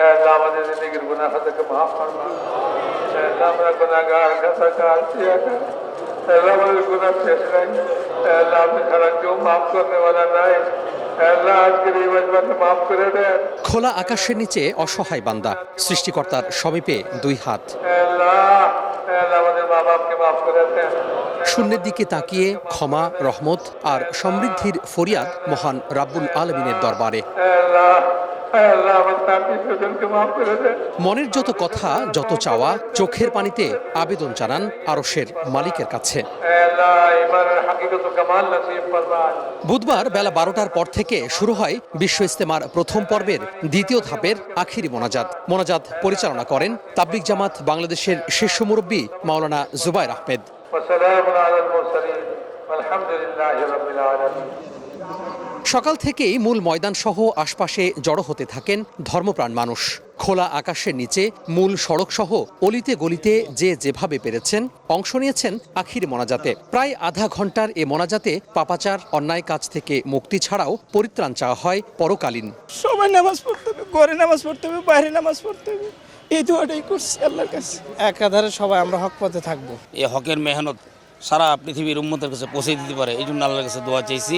আল্লাহ আমাদের জিন্দেগির গুনাহ খাতাকে মাফ ফরমা। আল্লাহ আমরা গুনাহগার খাতাকার সিয়াকার, আল্লাহ আমাদের গুনাহ শেষ নাই। আল্লাহ আপনি ছাড়া কেউ মাফ করতে वाला নাই। আল্লাহ আজকের এই মজমাকে মাফ করে দেন। খোলা আকাশের নিচে অসহায় বান্দা, সৃষ্টিকর্তার সমীপে দুই হাত। আল্লাহ আল্লাহ আমাদের মা বাপকে মাফ করে দেন। শূন্যের দিকে তাকিয়ে ক্ষমা, রহমত আর সমৃদ্ধির ফরিয়াদ মহান রাব্বুল আলমিনের দরবারে। আল্লাহ আল্লাহ আমাদের আত্মীয়স্বজনকে মাফ করে দেন। মনের যত কথা, যত চাওয়া, চোখের পানিতে আবেদন জানান আরশের মালিকের কাছে। আল্লাহ ইমানের হাকিকত কামাল নসিব ফরমান। বুধবার বেলা 12টার পর থেকে শুরু হয় বিশ্ব ইজতেমার প্রথম পর্বের দ্বিতীয় ধাপের আখিরি মোনাজাত। মোনাজাত পরিচালনা করেন তাবলিগ জামাত বাংলাদেশের শীর্ষ মুরব্বী মাওলানা জুবায়ের আহমেদ। ওয়াসসালামু আলাল মুরসালিন আলহামদুলিল্লাহি রাব্বিল আলামিন। সকাল থেকেই মূল ময়দান সহ আশপাশে জড়ো হতে থাকেন ধর্মপ্রাণ মানুষ। খোলা আকাশের নিচে মূল সড়ক সহ অলিতে গলিতে যে যেভাবে পেরেছেন অংশ নিয়েছেন আখিরি মোনাজাতে। প্রায় আধা ঘন্টার এ মোনাজাতে পাপাচার, অন্যায় কাজ থেকে মুক্তি ছাড়াও পরিত্রাণ চাওয়া হয় পরকালীন। সবাই নামাজ পড়তে হবে, ঘরে নামাজ পড়তে হবে, বাইরে নামাজ পড়তে হবে, এই দোয়াটাই করছি আল্লাহর কাছে। একাধারে সবাই আমরা হক পথে থাকবো। এই হকের মেহনত সারা পৃথিবীর উম্মতের কাছে পৌঁছে দিতে পারে, এই জন্য আল্লাহর কাছে দোয়া চাইছি।